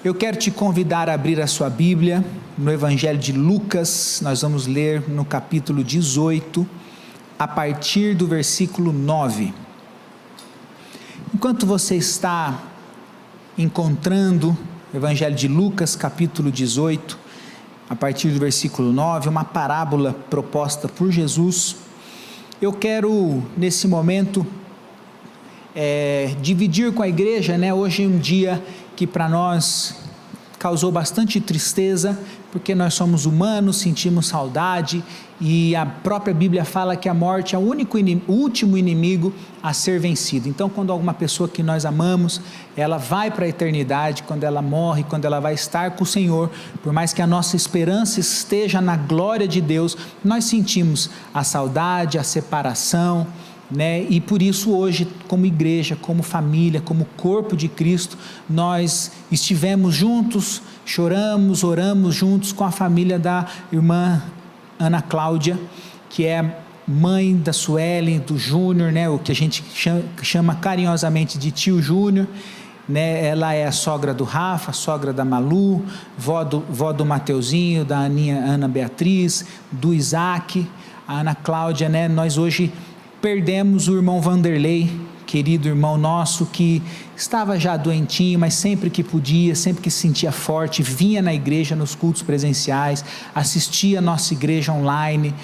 Eu quero te convidar a abrir a sua Bíblia no Evangelho de Lucas. Nós vamos ler no capítulo 18, a partir do versículo 9. Enquanto você está encontrando o Evangelho de Lucas, capítulo 18, a partir do versículo 9, uma parábola proposta por Jesus, eu quero, nesse momento, dividir com a igreja, hoje é um dia que para nós causou bastante tristeza, porque nós somos humanos, sentimos saudade, e a própria Bíblia fala que a morte é o último inimigo a ser vencido. Então, quando alguma pessoa que nós amamos, ela vai para a eternidade, quando ela morre, quando ela vai estar com o Senhor, por mais que a nossa esperança esteja na glória de Deus, nós sentimos a saudade, a separação, e por isso hoje, como igreja, como família, como corpo de Cristo, nós estivemos juntos, choramos, oramos juntos com a família da irmã Ana Cláudia, que é mãe da Suelen, do Júnior, o que a gente chama carinhosamente de tio Júnior, ela é a sogra do Rafa, a sogra da Malu, vó do Mateuzinho, da Ana Beatriz, do Isaac, a Ana Cláudia, nós hoje perdemos o irmão Vanderlei, querido irmão nosso, que estava já doentinho, mas sempre que podia, sempre que se sentia forte, vinha na igreja nos cultos presenciais, assistia a nossa igreja online,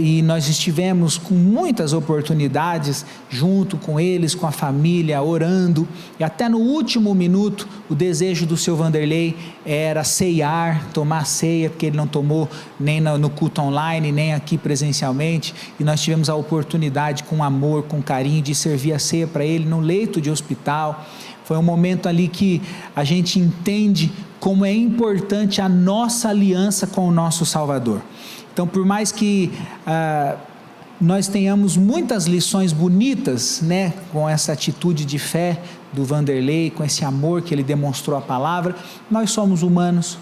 e nós estivemos com muitas oportunidades junto com eles, com a família, orando, e até no último minuto o desejo do seu Vanderlei era ceiar, tomar ceia, porque ele não tomou nem no culto online, nem aqui presencialmente, e nós tivemos a oportunidade com amor, com carinho, de servir a ceia para ele no leito de hospital. Foi um momento ali que a gente entende como é importante a nossa aliança com o nosso Salvador. Então, por mais que nós tenhamos muitas lições bonitas, com essa atitude de fé do Vanderlei, com esse amor que ele demonstrou à palavra, nós somos humanos,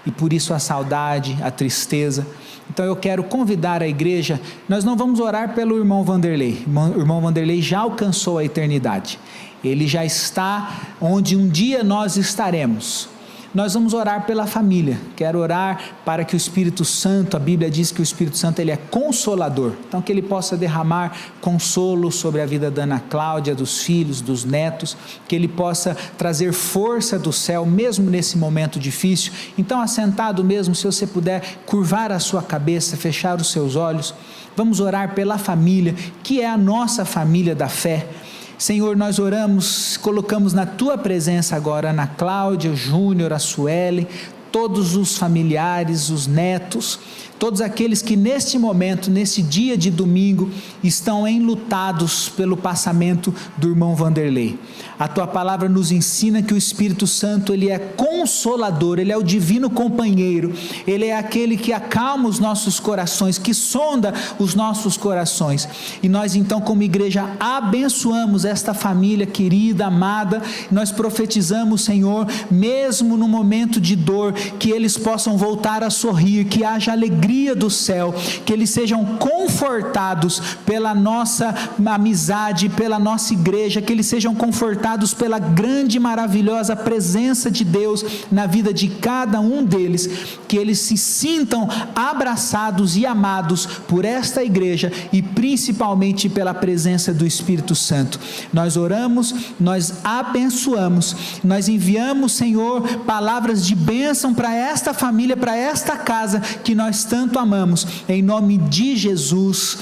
e por isso a saudade, a tristeza. Então eu quero convidar a igreja, nós não vamos orar pelo irmão Vanderlei, o irmão Vanderlei já alcançou a eternidade, ele já está onde um dia nós estaremos. Nós vamos orar pela família, quero orar para que o Espírito Santo, a Bíblia diz que o Espírito Santo ele é consolador, então que ele possa derramar consolo sobre a vida da Ana Cláudia, dos filhos, dos netos, que ele possa trazer força do céu, mesmo nesse momento difícil. Então, assentado mesmo, se você puder curvar a sua cabeça, fechar os seus olhos, vamos orar pela família, que é a nossa família da fé. Senhor, nós oramos, colocamos na Tua presença agora a Ana Cláudia, o Júnior, a Suelen, todos os familiares, os netos, todos aqueles que neste momento, nesse dia de domingo, estão enlutados pelo passamento do irmão Vanderlei. A Tua palavra nos ensina que o Espírito Santo, ele é consolador, ele é o divino companheiro, ele é aquele que acalma os nossos corações, que sonda os nossos corações, e nós então como igreja abençoamos esta família querida, amada, nós profetizamos, Senhor, mesmo no momento de dor, que eles possam voltar a sorrir, que haja alegria do céu, que eles sejam confortados pela nossa amizade, pela nossa igreja, que eles sejam confortados pela grande e maravilhosa presença de Deus na vida de cada um deles, que eles se sintam abraçados e amados por esta igreja e principalmente pela presença do Espírito Santo. Nós oramos, nós abençoamos, nós enviamos, Senhor, palavras de bênção para esta família, para esta casa que nós tanto amamos, em nome de Jesus,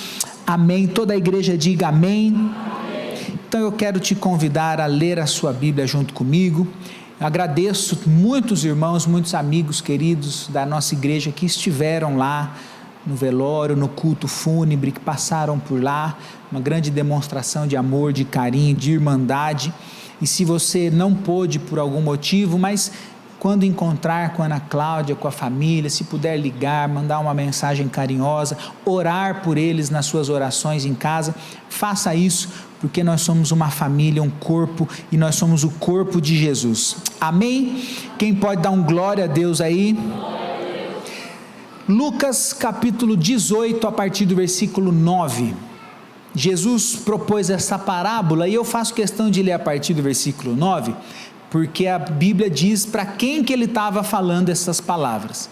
amém. Toda a igreja diga amém. Então eu quero te convidar a ler a sua Bíblia junto comigo. Agradeço muitos irmãos, muitos amigos queridos da nossa igreja que estiveram lá no velório, no culto fúnebre, que passaram por lá, uma grande demonstração de amor, de carinho, de irmandade. E se você não pôde por algum motivo, mas quando encontrar com a Ana Cláudia, com a família, se puder ligar, mandar uma mensagem carinhosa, orar por eles nas suas orações em casa, faça isso, porque nós somos uma família, um corpo, e nós somos o corpo de Jesus, amém? Quem pode dar um glória a Deus aí? Lucas capítulo 18, a partir do versículo 9, Jesus propôs essa parábola, e eu faço questão de ler a partir do versículo 9, porque a Bíblia diz para quem que ele estava falando essas palavras.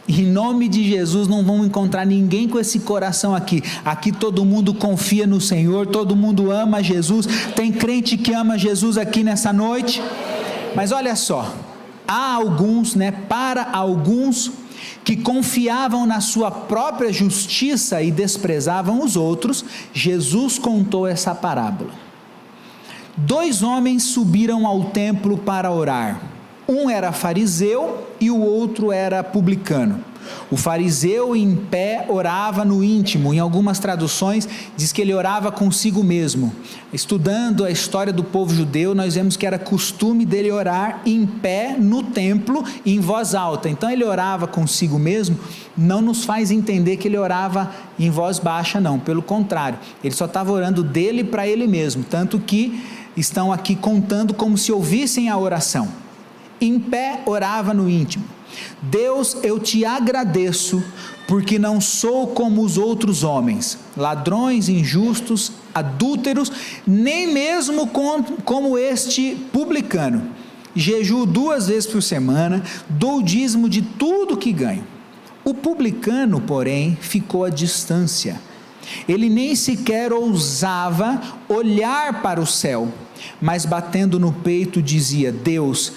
Em nome de Jesus, não vamos encontrar ninguém com esse coração aqui. Aqui todo mundo confia no Senhor, todo mundo ama Jesus. Tem crente que ama Jesus aqui nessa noite. Mas olha só, há alguns, para alguns que confiavam na sua própria justiça e desprezavam os outros, Jesus contou essa parábola. 2 homens subiram ao templo para orar. Um era fariseu e o outro era publicano. O fariseu em pé orava no íntimo. Em algumas traduções diz que ele orava consigo mesmo. Estudando a história do povo judeu, nós vemos que era costume dele orar em pé no templo em voz alta. Então ele orava consigo mesmo, não nos faz entender que ele orava em voz baixa, não, pelo contrário, ele só estava orando dele para ele mesmo, tanto que estão aqui contando como se ouvissem a oração. Em pé orava no íntimo: Deus, eu te agradeço, porque não sou como os outros homens, ladrões, injustos, adúlteros, nem mesmo como este publicano. Jejuo 2 vezes por semana, dou o dízimo de tudo que ganho. O publicano, porém, ficou à distância. Ele nem sequer ousava olhar para o céu, mas batendo no peito dizia: Deus,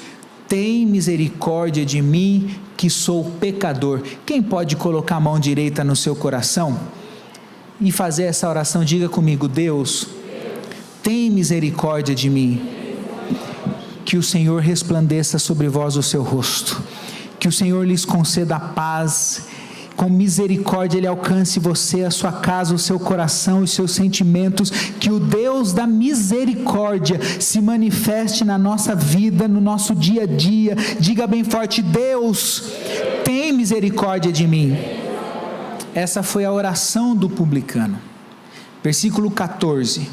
tem misericórdia de mim, que sou pecador. Quem pode colocar a mão direita no seu coração e fazer essa oração? Diga comigo: Deus, tem misericórdia de mim. Que o Senhor resplandeça sobre vós o seu rosto, que o Senhor lhes conceda a paz, com misericórdia Ele alcance você, a sua casa, o seu coração, os seus sentimentos, que o Deus da misericórdia se manifeste na nossa vida, no nosso dia a dia. Diga bem forte: Deus, tem misericórdia de mim. Essa foi a oração do publicano. Versículo 14,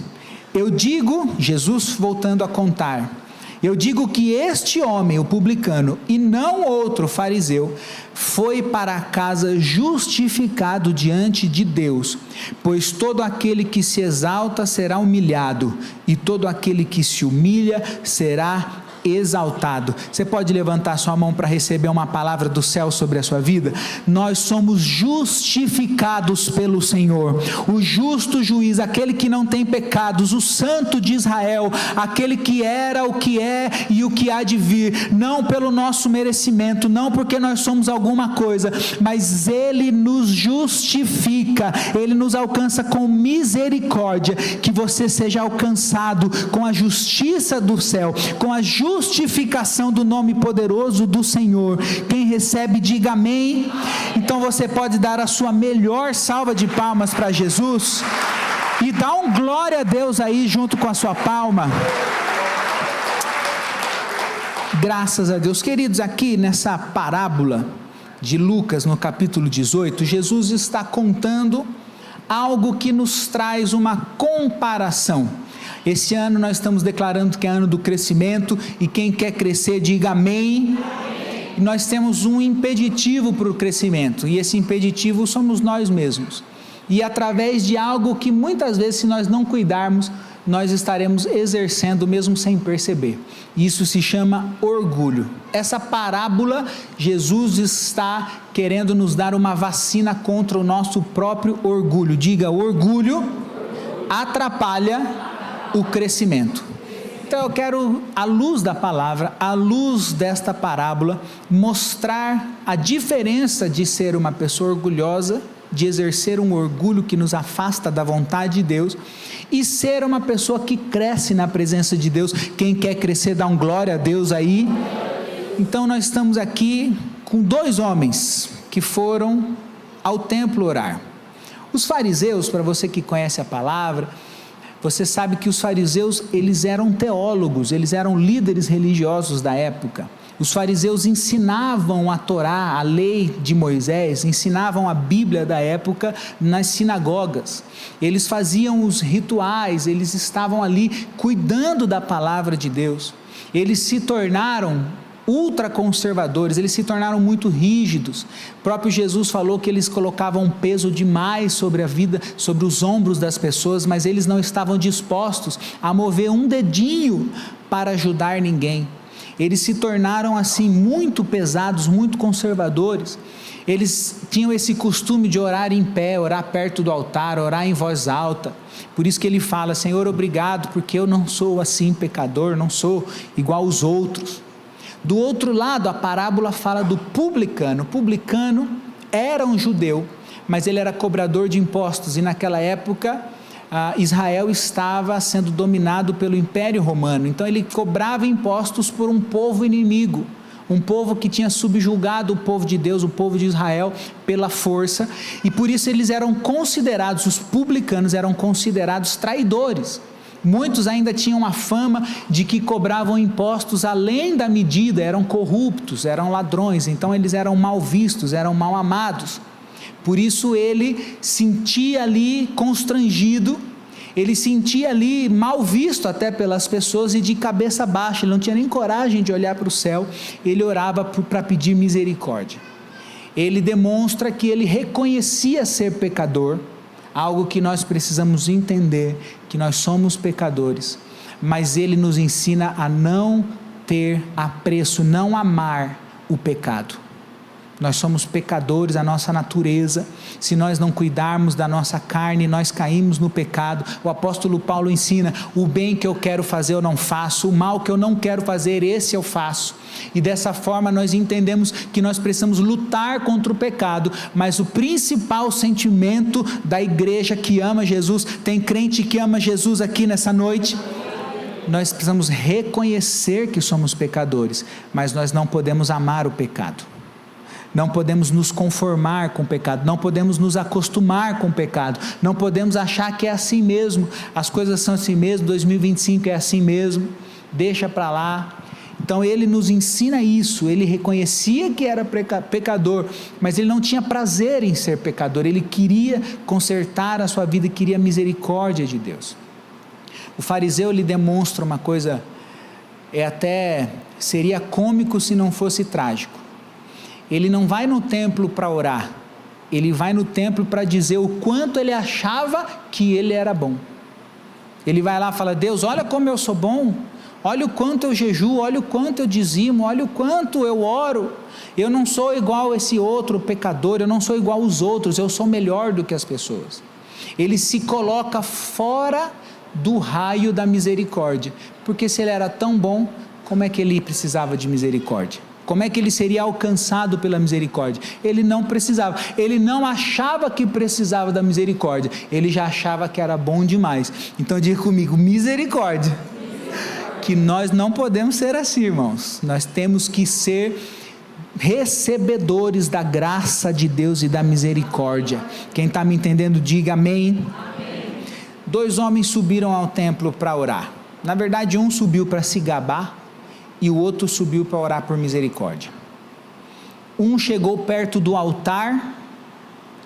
eu digo, Jesus voltando a contar, eu digo que este homem, o publicano, e não outro fariseu, foi para a casa justificado diante de Deus, pois todo aquele que se exalta será humilhado, e todo aquele que se humilha será exaltado. Você pode levantar sua mão para receber uma palavra do céu sobre a sua vida? Nós somos justificados pelo Senhor, o justo juiz, aquele que não tem pecados, o santo de Israel, aquele que era, o que é e o que há de vir, não pelo nosso merecimento, não porque nós somos alguma coisa, mas Ele nos justifica, Ele nos alcança com misericórdia. Que você seja alcançado com a justiça do céu, com a justificação do nome poderoso do Senhor. Quem recebe, diga amém. Então você pode dar a sua melhor salva de palmas para Jesus e dar um glória a Deus aí junto com a sua palma. Graças a Deus. Queridos, aqui nessa parábola de Lucas, no capítulo 18, Jesus está contando algo que nos traz uma comparação. Esse ano nós estamos declarando que é ano do crescimento, e quem quer crescer, diga amém. E nós temos um impeditivo para o crescimento, e esse impeditivo somos nós mesmos, e através de algo que muitas vezes, se nós não cuidarmos, nós estaremos exercendo mesmo sem perceber. Isso se chama orgulho. Essa parábola, Jesus está querendo nos dar uma vacina contra o nosso próprio orgulho. Diga: orgulho atrapalha o crescimento. Então eu quero, à luz da palavra, à luz desta parábola, mostrar a diferença de ser uma pessoa orgulhosa, de exercer um orgulho que nos afasta da vontade de Deus, e ser uma pessoa que cresce na presença de Deus. Quem quer crescer, dá um glória a Deus aí. Então nós estamos aqui com 2 homens que foram ao templo orar. Os fariseus, para você que conhece a palavra, você sabe que os fariseus, eles eram teólogos, eles eram líderes religiosos da época. Os fariseus ensinavam a Torá, a lei de Moisés, ensinavam a Bíblia da época nas sinagogas. Eles faziam os rituais, eles estavam ali cuidando da palavra de Deus. Eles se tornaram ultraconservadores, eles se tornaram muito rígidos. O próprio Jesus falou que eles colocavam um peso demais sobre a vida, sobre os ombros das pessoas, mas eles não estavam dispostos a mover um dedinho para ajudar ninguém. eles se tornaram assim muito pesados, muito conservadores. Eles tinham esse costume de orar em pé, orar perto do altar, orar em voz alta. Por isso que ele fala: Senhor, obrigado, porque eu não sou assim pecador, não sou igual aos outros. Do outro lado, a parábola fala do publicano. O publicano era um judeu, mas ele era cobrador de impostos, e naquela época Israel estava sendo dominado pelo Império Romano. Então ele cobrava impostos por um povo inimigo, um povo que tinha subjugado o povo de Deus, o povo de Israel, pela força, e por isso eles eram considerados, os publicanos eram considerados traidores. Muitos ainda tinham a fama de que cobravam impostos além da medida, eram corruptos, eram ladrões, então eles eram mal vistos, eram mal amados. Por isso ele sentia ali constrangido, ele sentia ali mal visto até pelas pessoas e de cabeça baixa, ele não tinha nem coragem de olhar para o céu, ele orava para pedir misericórdia. Ele demonstra que ele reconhecia ser pecador, algo que nós precisamos entender, que nós somos pecadores, mas ele nos ensina a não ter apreço, não amar o pecado. Nós somos pecadores, a nossa natureza, se nós não cuidarmos da nossa carne, nós caímos no pecado. O apóstolo Paulo ensina: o bem que eu quero fazer eu não faço, o mal que eu não quero fazer, esse eu faço. E dessa forma nós entendemos que nós precisamos lutar contra o pecado, mas o principal sentimento da igreja que ama Jesus, tem crente que ama Jesus aqui nessa noite? Nós precisamos reconhecer que somos pecadores, mas nós não podemos amar o pecado. Não podemos nos conformar com o pecado, não podemos nos acostumar com o pecado, não podemos achar que é assim mesmo, as coisas são assim mesmo, 2025 é assim mesmo, deixa para lá. Então ele nos ensina isso, ele reconhecia que era pecador, mas ele não tinha prazer em ser pecador, ele queria consertar a sua vida, queria a misericórdia de Deus. O fariseu lhe demonstra uma coisa, seria cômico se não fosse trágico. Ele não vai no templo para orar, ele vai no templo para dizer o quanto ele achava que ele era bom. Ele vai lá e fala: Deus, olha como eu sou bom, olha o quanto eu jejuo, olha o quanto eu dizimo, olha o quanto eu oro, eu não sou igual a esse outro pecador, eu não sou igual aos outros, eu sou melhor do que as pessoas. Ele se coloca fora do raio da misericórdia, porque se ele era tão bom, como é que ele precisava de misericórdia? Como é que ele seria alcançado pela misericórdia? Ele não precisava, ele não achava que precisava da misericórdia, ele já achava que era bom demais. Então diga comigo: misericórdia. Que nós não podemos ser assim, irmãos, nós temos que ser recebedores da graça de Deus e da misericórdia. Quem está me entendendo, diga amém. Amém. 2 homens subiram ao templo para orar, na verdade um subiu para se gabar, e o outro subiu para orar por misericórdia. Um chegou perto do altar,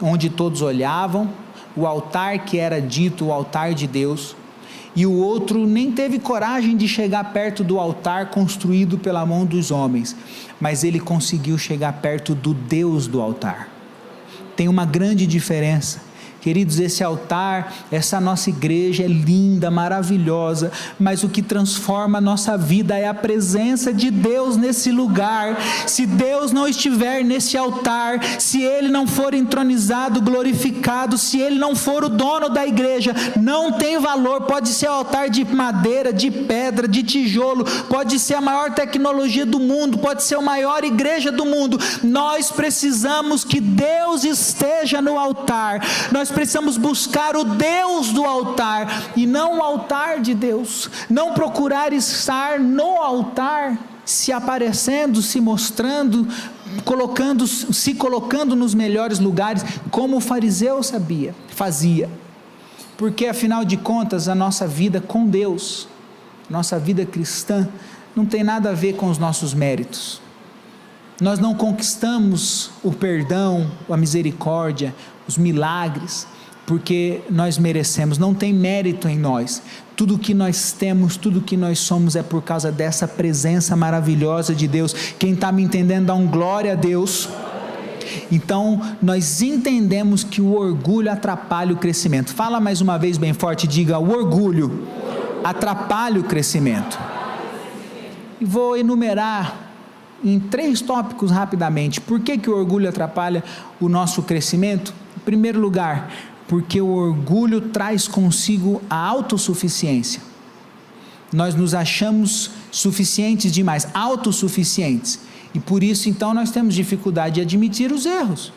onde todos olhavam, o altar que era dito o altar de Deus, e o outro nem teve coragem de chegar perto do altar construído pela mão dos homens, mas ele conseguiu chegar perto do Deus do altar. Tem uma grande diferença. Queridos, esse altar, essa nossa igreja é linda, maravilhosa, mas o que transforma a nossa vida é a presença de Deus nesse lugar. Se Deus não estiver nesse altar, se Ele não for entronizado, glorificado, se Ele não for o dono da igreja, não tem valor. Pode ser altar de madeira, de pedra, de tijolo, pode ser a maior tecnologia do mundo, pode ser a maior igreja do mundo. Nós precisamos que Deus esteja no altar, nós precisamos buscar o Deus do altar, e não o altar de Deus, não procurar estar no altar, se aparecendo, se mostrando, se colocando nos melhores lugares, como o fariseu fazia, porque afinal de contas a nossa vida com Deus, nossa vida cristã, não tem nada a ver com os nossos méritos. Nós não conquistamos o perdão, a misericórdia, os milagres, porque nós merecemos, não tem mérito em nós. Tudo que nós temos, tudo que nós somos é por causa dessa presença maravilhosa de Deus. Quem está me entendendo, dá um glória a Deus. Então nós entendemos que o orgulho atrapalha o crescimento. Fala mais uma vez bem forte, diga: o orgulho atrapalha o crescimento. e vou enumerar em 3 tópicos rapidamente. Por que o orgulho atrapalha o nosso crescimento? Em primeiro lugar, porque o orgulho traz consigo a autossuficiência. Nós nos achamos suficientes demais, autossuficientes, e por isso então nós temos dificuldade de admitir os erros.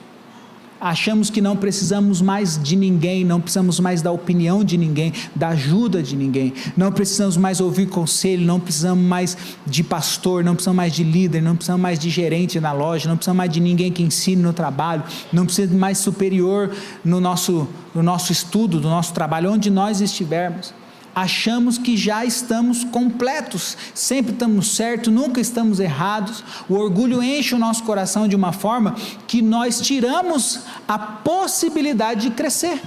Achamos que não precisamos mais de ninguém, não precisamos mais da opinião de ninguém, da ajuda de ninguém, não precisamos mais ouvir conselho, não precisamos mais de pastor, não precisamos mais de líder, não precisamos mais de gerente na loja, não precisamos mais de ninguém que ensine no trabalho, não precisamos mais superior no nosso estudo, do nosso trabalho, onde nós estivermos. Achamos que já estamos completos, sempre estamos certos, nunca estamos errados. O orgulho enche o nosso coração de uma forma que nós tiramos a possibilidade de crescer.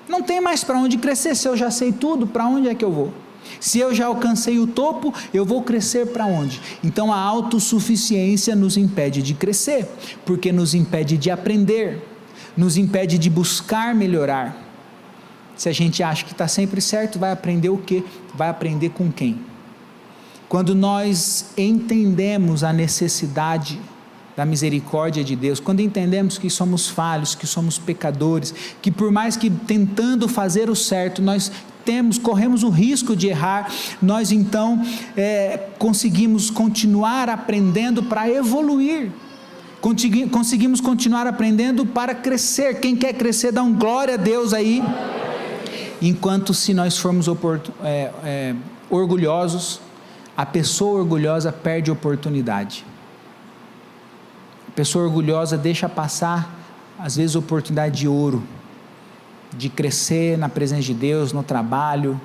Não tem mais para onde crescer. Se eu já sei tudo, para onde é que eu vou? Se eu já alcancei o topo, eu vou crescer para onde? Então a autossuficiência nos impede de crescer, porque nos impede de aprender, nos impede de buscar melhorar. Se a gente acha que está sempre certo, vai aprender o quê? Vai aprender com quem? Quando nós entendemos a necessidade da misericórdia de Deus, quando entendemos que somos falhos, que somos pecadores, que por mais que tentando fazer o certo, nós corremos o risco de errar, nós então conseguimos continuar aprendendo para evoluir, conseguimos continuar aprendendo para crescer. Quem quer crescer, dá um glória a Deus aí. Enquanto se nós formos orgulhosos, a pessoa orgulhosa perde oportunidade. A pessoa orgulhosa deixa passar, às vezes, oportunidade de ouro, de crescer na presença de Deus, no trabalho,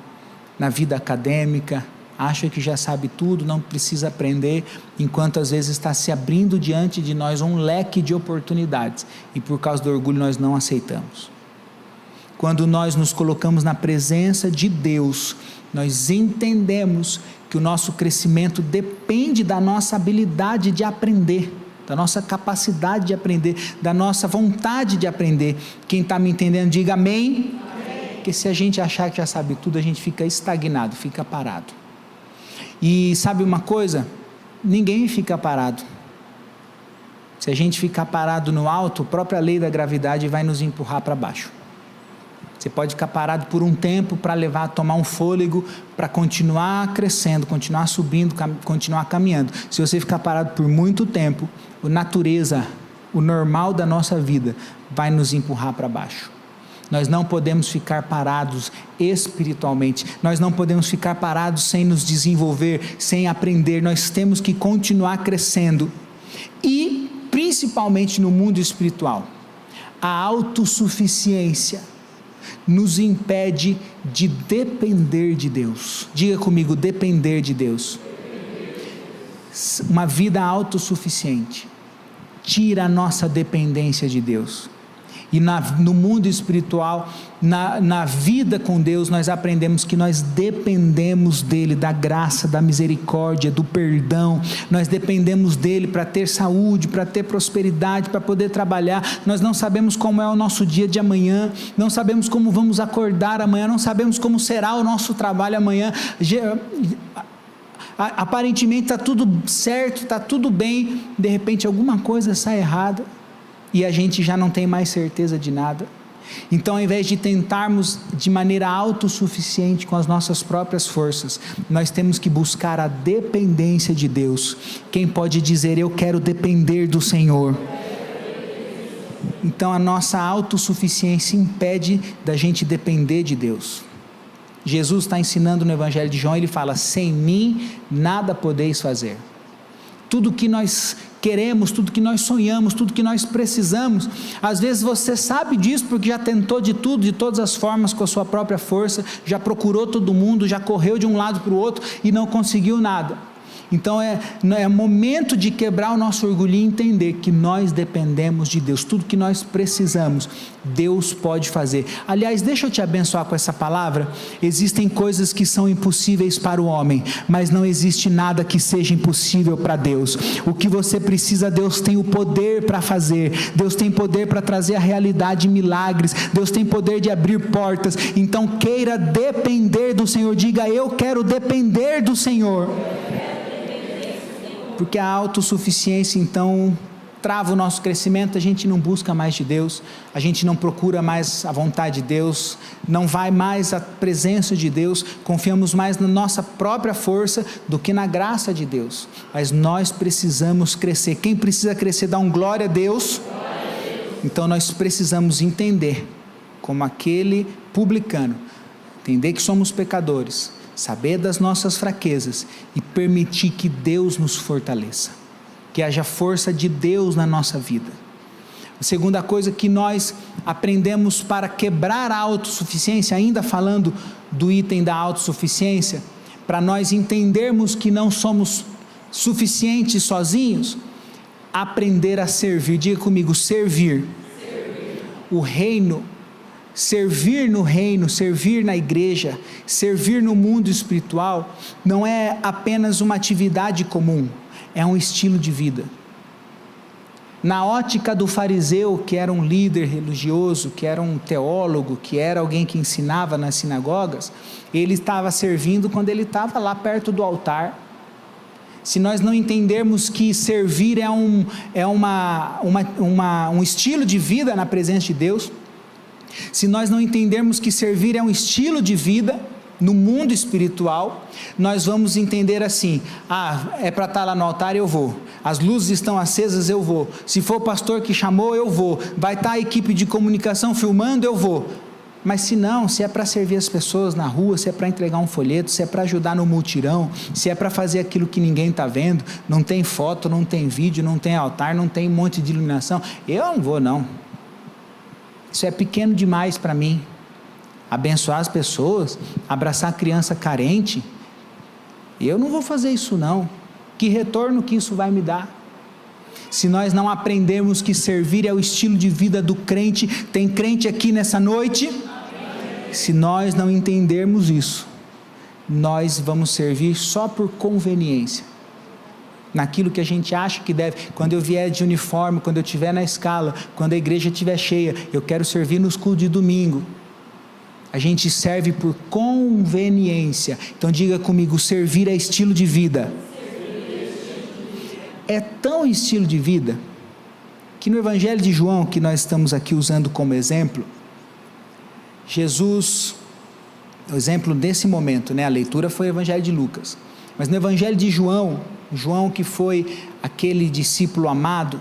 na vida acadêmica, acha que já sabe tudo, não precisa aprender, enquanto às vezes está se abrindo diante de nós um leque de oportunidades, e por causa do orgulho nós não aceitamos. Quando nós nos colocamos na presença de Deus, nós entendemos que o nosso crescimento depende da nossa habilidade de aprender, da nossa capacidade de aprender, da nossa vontade de aprender. Quem está me entendendo, diga amém. Amém. Porque se a gente achar que já sabe tudo, a gente fica estagnado, fica parado. E sabe uma coisa? Ninguém fica parado. Se a gente ficar parado no alto, a própria lei da gravidade vai nos empurrar para baixo. Você pode ficar parado por um tempo para tomar um fôlego, para continuar crescendo, continuar subindo, continuar caminhando. Se você ficar parado por muito tempo, a natureza, o normal da nossa vida vai nos empurrar para baixo. Nós não podemos ficar parados espiritualmente, nós não podemos ficar parados sem nos desenvolver, sem aprender. Nós temos que continuar crescendo. E principalmente no mundo espiritual, a autossuficiência nos impede de depender de Deus. Diga comigo, depender de Deus. Uma vida autossuficiente tira a nossa dependência de Deus. E no mundo espiritual, na vida com Deus, nós aprendemos que nós dependemos dEle, da graça, da misericórdia, do perdão. Nós dependemos dEle para ter saúde, para ter prosperidade, para poder trabalhar. Nós não sabemos como é o nosso dia de amanhã, não sabemos como vamos acordar amanhã, não sabemos como será o nosso trabalho amanhã. Aparentemente está tudo certo, está tudo bem, de repente alguma coisa sai errada, e a gente já não tem mais certeza de nada. Então, ao invés de tentarmos de maneira autossuficiente com as nossas próprias forças, nós temos que buscar a dependência de Deus. Quem pode dizer, eu quero depender do Senhor? Então a nossa autossuficiência impede da gente depender de Deus. Jesus está ensinando no Evangelho de João, ele fala, sem mim nada podeis fazer. Tudo que nós queremos, tudo que nós sonhamos, tudo que nós precisamos, às vezes você sabe disso porque já tentou de tudo, de todas as formas, com a sua própria força, já procurou todo mundo, já correu de um lado para o outro e não conseguiu nada. Então é momento de quebrar o nosso orgulho e entender que nós dependemos de Deus. Tudo que nós precisamos, Deus pode fazer. Aliás, deixa eu te abençoar com essa palavra. Existem coisas que são impossíveis para o homem, mas não existe nada que seja impossível para Deus. O que você precisa, Deus tem o poder para fazer. Deus tem poder para trazer a realidade milagres. Deus tem poder de abrir portas. Então queira depender do Senhor. Diga, eu quero depender do Senhor. Porque a autossuficiência, então, trava o nosso crescimento, a gente não busca mais de Deus, a gente não procura mais a vontade de Deus, não vai mais à presença de Deus, confiamos mais na nossa própria força do que na graça de Deus. Mas nós precisamos crescer. Quem precisa crescer, dá um glória a Deus. Então nós precisamos entender, como aquele publicano, entender que somos pecadores, saber das nossas fraquezas e permitir que Deus nos fortaleça, que haja força de Deus na nossa vida. A segunda coisa que nós aprendemos para quebrar a autossuficiência, ainda falando do item da autossuficiência, para nós entendermos que não somos suficientes sozinhos, aprender a servir. Diga comigo, servir. O reino, servir no reino, servir na igreja, servir no mundo espiritual, não é apenas uma atividade comum, é um estilo de vida. Na ótica do fariseu, que era um líder religioso, que era um teólogo, que era alguém que ensinava nas sinagogas, ele estava servindo quando ele estava lá perto do altar. Se nós não entendermos que servir é um estilo de vida na presença de Deus, se nós não entendermos que servir é um estilo de vida no mundo espiritual, nós vamos entender assim: é para estar lá no altar, eu vou, as luzes estão acesas, eu vou, se for o pastor que chamou, eu vou, vai estar a equipe de comunicação filmando, eu vou. Mas se não, se é para servir as pessoas na rua, se é para entregar um folheto, se é para ajudar no mutirão, se é para fazer aquilo que ninguém está vendo, não tem foto, não tem vídeo, não tem altar, não tem um monte de iluminação, eu não vou não, isso é pequeno demais para mim. Abençoar as pessoas, abraçar a criança carente, eu não vou fazer isso não. Que retorno que isso vai me dar? Se nós não aprendermos que servir é o estilo de vida do crente, tem crente aqui nessa noite? Se nós não entendermos isso, nós vamos servir só por conveniência, naquilo que a gente acha que deve. Quando eu vier de uniforme, quando eu estiver na escala, quando a igreja estiver cheia, eu quero servir nos cultos de domingo. A gente serve por conveniência. Então diga comigo, servir é estilo de vida. É tão estilo de vida, que no Evangelho de João, que nós estamos aqui usando como exemplo, Jesus, o exemplo desse momento, a leitura foi o Evangelho de Lucas, mas no Evangelho de João, João que foi aquele discípulo amado,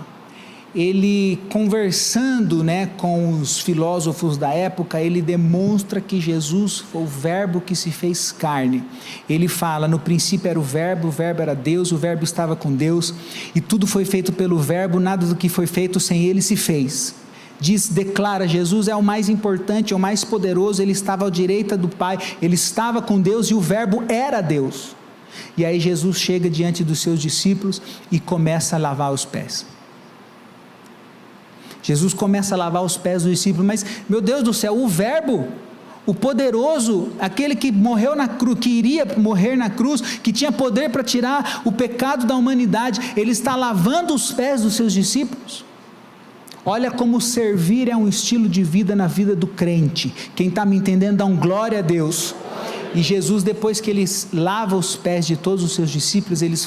ele conversando com os filósofos da época, ele demonstra que Jesus foi o verbo que se fez carne. Ele fala, no princípio era o verbo era Deus, o verbo estava com Deus, e tudo foi feito pelo verbo, nada do que foi feito sem ele se fez. Declara, Jesus é o mais importante, é o mais poderoso, ele estava à direita do Pai, ele estava com Deus e o verbo era Deus. E aí Jesus chega diante dos seus discípulos e começa a lavar os pés. Jesus começa a lavar os pés dos discípulos, mas meu Deus do céu, o verbo, o poderoso, aquele que morreu na cruz, que iria morrer na cruz, que tinha poder para tirar o pecado da humanidade, ele está lavando os pés dos seus discípulos. Olha como servir é um estilo de vida na vida do crente. Quem está me entendendo, dá um glória a Deus. E Jesus, depois que ele lava os pés de todos os seus discípulos, ele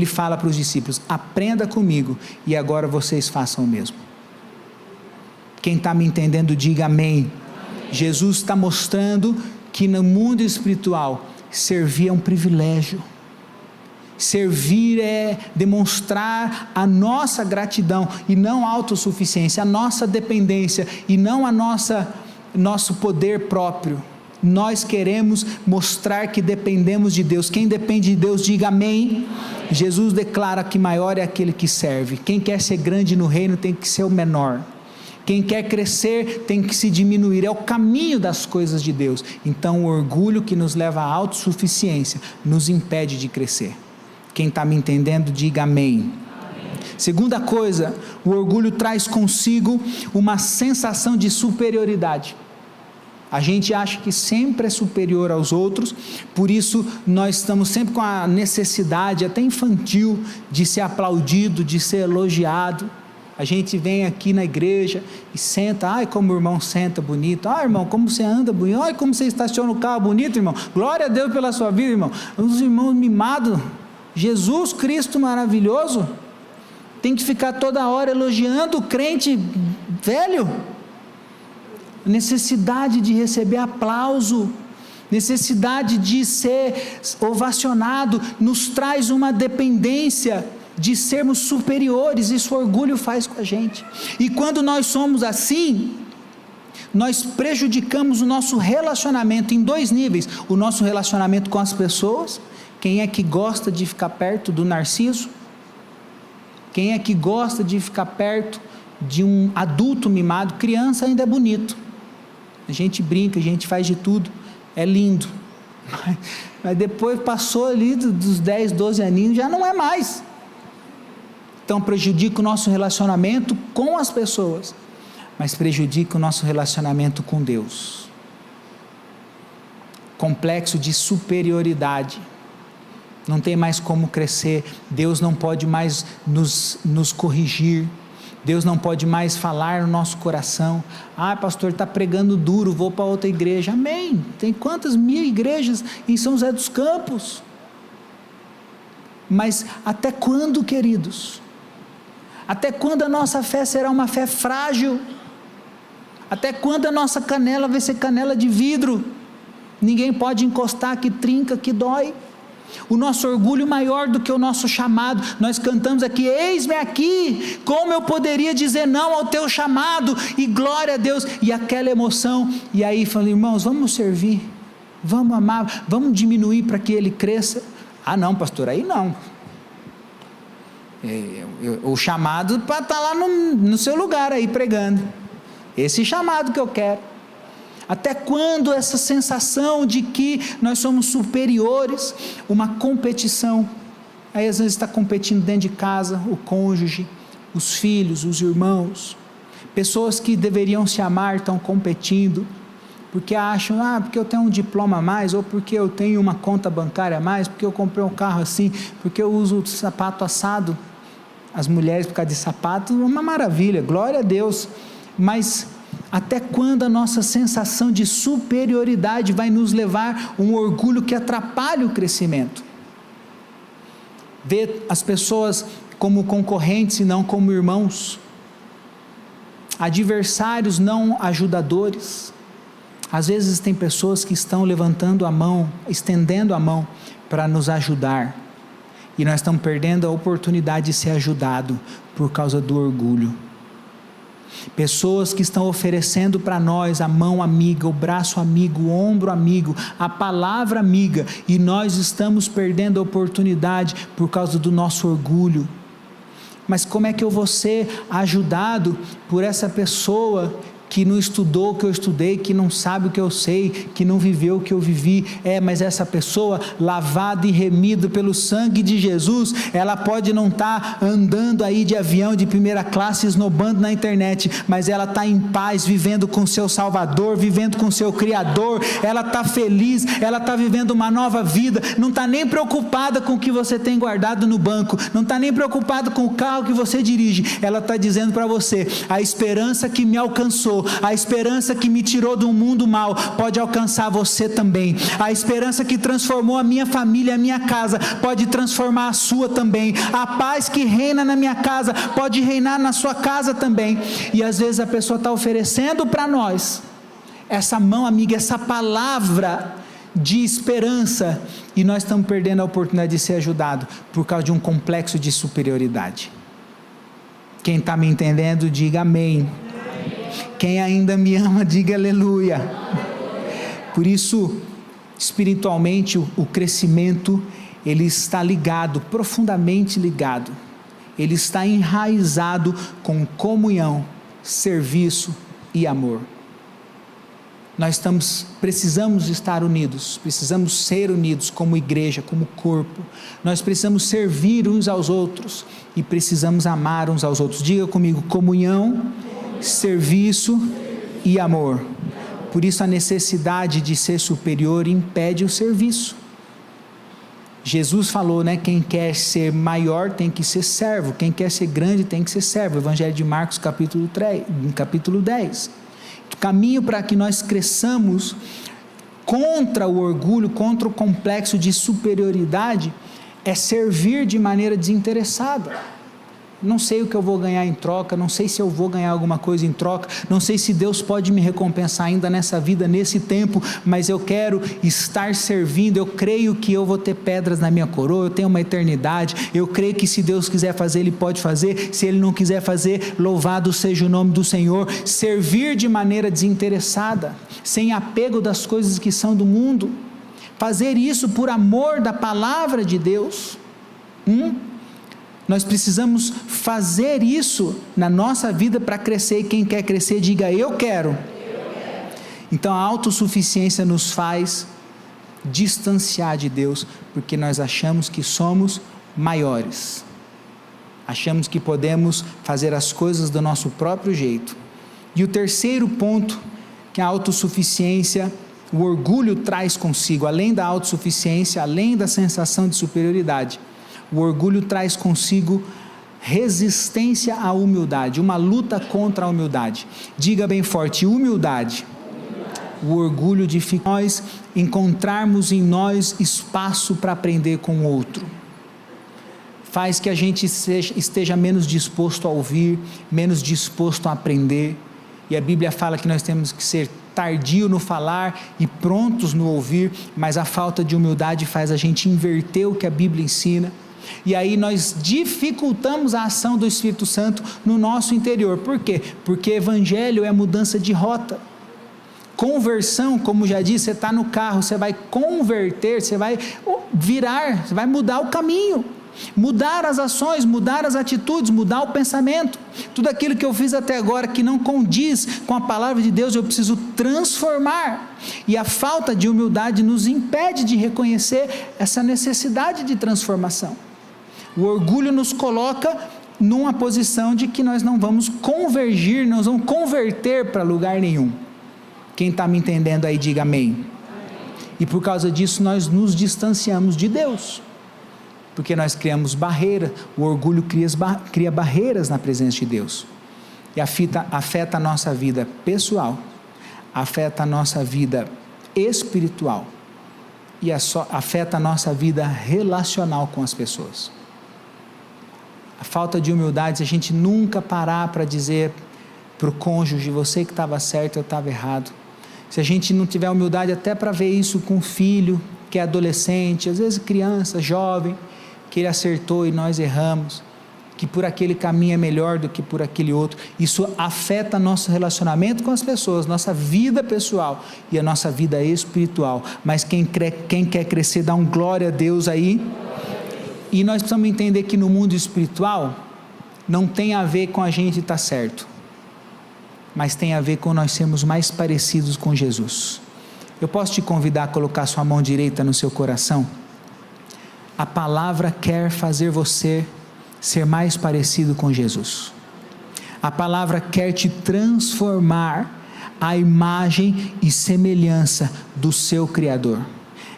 fala para os discípulos, aprenda comigo, e agora vocês façam o mesmo. Quem está me entendendo, diga amém. Jesus está mostrando que no mundo espiritual, servir é um privilégio. Servir é demonstrar a nossa gratidão, e não a autossuficiência, a nossa dependência, e não nosso poder próprio. Nós queremos mostrar que dependemos de Deus. Quem depende de Deus, diga amém. Jesus declara que maior é aquele que serve. Quem quer ser grande no reino tem que ser o menor. Quem quer crescer tem que se diminuir, é o caminho das coisas de Deus. Então o orgulho que nos leva à autossuficiência nos impede de crescer. Quem está me entendendo, diga amém. Segunda coisa, o orgulho traz consigo uma sensação de superioridade. A gente acha que sempre é superior aos outros, por isso nós estamos sempre com a necessidade, até infantil, de ser aplaudido, de ser elogiado. A gente vem aqui na igreja e senta, ai como o irmão senta bonito, ai irmão como você anda bonito, ai como você estaciona o carro bonito irmão, glória a Deus pela sua vida irmão, os irmãos mimados, Jesus Cristo maravilhoso, tem que ficar toda hora elogiando o crente velho? Necessidade de receber aplauso, necessidade de ser ovacionado, nos traz uma dependência de sermos superiores. Isso o orgulho faz com a gente, e quando nós somos assim, nós prejudicamos o nosso relacionamento em 2 níveis: o nosso relacionamento com as pessoas. Quem é que gosta de ficar perto do Narciso? Quem é que gosta de ficar perto de um adulto mimado? Criança ainda é bonito, a gente brinca, a gente faz de tudo, é lindo, mas depois passou ali dos 10, 12 aninhos, já não é mais. Então prejudica o nosso relacionamento com as pessoas, mas prejudica o nosso relacionamento com Deus. Complexo de superioridade, não tem mais como crescer. Deus não pode mais nos corrigir, Deus não pode mais falar no nosso coração. Pastor, está pregando duro, vou para outra igreja. Amém, tem quantas 1000 igrejas em São José dos Campos? Mas até quando, queridos? Até quando a nossa fé será uma fé frágil? Até quando a nossa canela vai ser canela de vidro? Ninguém pode encostar, que trinca, que dói. O nosso orgulho maior do que o nosso chamado. Nós cantamos aqui: eis-me aqui, como eu poderia dizer não ao teu chamado? E glória a Deus, e aquela emoção. E aí falei: irmãos, vamos servir, vamos amar, vamos diminuir para que ele cresça. Não, pastor, aí não. O chamado para estar lá no seu lugar aí pregando, esse chamado que eu quero. Até quando essa sensação de que nós somos superiores? Uma competição. Aí às vezes está competindo dentro de casa, o cônjuge, os filhos, os irmãos. Pessoas que deveriam se amar estão competindo, porque acham: porque eu tenho um diploma a mais, ou porque eu tenho uma conta bancária a mais, porque eu comprei um carro assim, porque eu uso sapato assado. As mulheres, por causa de sapato, uma maravilha, glória a Deus. Mas até quando a nossa sensação de superioridade vai nos levar a um orgulho que atrapalha o crescimento? Ver as pessoas como concorrentes e não como irmãos, adversários, não ajudadores. Às vezes tem pessoas que estão levantando a mão, estendendo a mão para nos ajudar, e nós estamos perdendo a oportunidade de ser ajudado por causa do orgulho. Pessoas que estão oferecendo para nós a mão amiga, o braço amigo, o ombro amigo, a palavra amiga, e nós estamos perdendo a oportunidade por causa do nosso orgulho. Mas como é que eu vou ser ajudado por essa pessoa que não estudou o que eu estudei, que não sabe o que eu sei, que não viveu o que eu vivi? Mas essa pessoa, lavada e remida pelo sangue de Jesus, ela pode não estar andando aí de avião de primeira classe, esnobando na internet, mas ela está em paz, vivendo com seu Salvador, vivendo com seu Criador. Ela está feliz, ela está vivendo uma nova vida, não está nem preocupada com o que você tem guardado no banco, não está nem preocupada com o carro que você dirige. Ela está dizendo para você: a esperança que me alcançou, a esperança que me tirou de um mundo mau, pode alcançar você também. A esperança que transformou a minha família, a minha casa, pode transformar a sua também. A paz que reina na minha casa, pode reinar na sua casa também. E às vezes a pessoa está oferecendo para nós essa mão amiga, essa palavra de esperança, e nós estamos perdendo a oportunidade de ser ajudado por causa de um complexo de superioridade. Quem está me entendendo, diga amém. Quem ainda me ama, diga aleluia. Por isso, espiritualmente, o crescimento, ele está ligado, profundamente ligado, ele está enraizado com comunhão, serviço e amor. Nós precisamos estar unidos, precisamos ser unidos como igreja, como corpo. Nós precisamos servir uns aos outros e precisamos amar uns aos outros. Diga comigo: comunhão, serviço e amor. Por isso a necessidade de ser superior impede o serviço. Jesus falou, quem quer ser maior tem que ser servo, quem quer ser grande tem que ser servo. Evangelho de Marcos capítulo 10. O caminho para que nós cresçamos contra o orgulho, contra o complexo de superioridade, é servir de maneira desinteressada. Não sei o que eu vou ganhar em troca, não sei se eu vou ganhar alguma coisa em troca, não sei se Deus pode me recompensar ainda nessa vida, nesse tempo, mas eu quero estar servindo. Eu creio que eu vou ter pedras na minha coroa, eu tenho uma eternidade, eu creio que se Deus quiser fazer, Ele pode fazer, se Ele não quiser fazer, louvado seja o nome do Senhor. Servir de maneira desinteressada, sem apego das coisas que são do mundo, fazer isso por amor da palavra de Deus. Nós precisamos fazer isso na nossa vida para crescer, e quem quer crescer diga eu quero. Então a autossuficiência nos faz distanciar de Deus, porque nós achamos que somos maiores, achamos que podemos fazer as coisas do nosso próprio jeito. E o terceiro ponto que a autossuficiência, o orgulho traz consigo, além da autossuficiência, além da sensação de superioridade, o orgulho traz consigo resistência à humildade, uma luta contra a humildade. Diga bem forte: humildade. O orgulho de nós encontrarmos em nós espaço para aprender com o outro, faz que a gente esteja menos disposto a ouvir, menos disposto a aprender. E a Bíblia fala que nós temos que ser tardio no falar e prontos no ouvir, mas a falta de humildade faz a gente inverter o que a Bíblia ensina. E aí nós dificultamos a ação do Espírito Santo no nosso interior. Por quê? Porque evangelho é mudança de rota. Conversão, como já disse, você está no carro, você vai converter, você vai virar, você vai mudar o caminho, mudar as ações, mudar as atitudes, mudar o pensamento. Tudo aquilo que eu fiz até agora que não condiz com a palavra de Deus, eu preciso transformar. E a falta de humildade nos impede de reconhecer essa necessidade de transformação. O orgulho nos coloca numa posição de que nós não vamos convergir, nós vamos converter para lugar nenhum. Quem está me entendendo aí, diga amém. E por causa disso nós nos distanciamos de Deus, porque nós criamos barreiras. O orgulho cria barreiras na presença de Deus, e afeta a nossa vida pessoal, afeta a nossa vida espiritual, e afeta a nossa vida relacional com as pessoas. A falta de humildade, se a gente nunca parar para dizer para o cônjuge: você que estava certo, eu estava errado. Se a gente não tiver humildade até para ver isso com o filho que é adolescente, às vezes criança, jovem, que ele acertou e nós erramos, que por aquele caminho é melhor do que por aquele outro, isso afeta nosso relacionamento com as pessoas, nossa vida pessoal e a nossa vida espiritual. Mas quem quer crescer, dá um glória a Deus aí. E nós precisamos entender que no mundo espiritual não tem a ver com a gente estar certo, mas tem a ver com nós sermos mais parecidos com Jesus. Eu posso te convidar a colocar sua mão direita no seu coração? A palavra quer fazer você ser mais parecido com Jesus. A palavra quer te transformar à imagem e semelhança do seu Criador.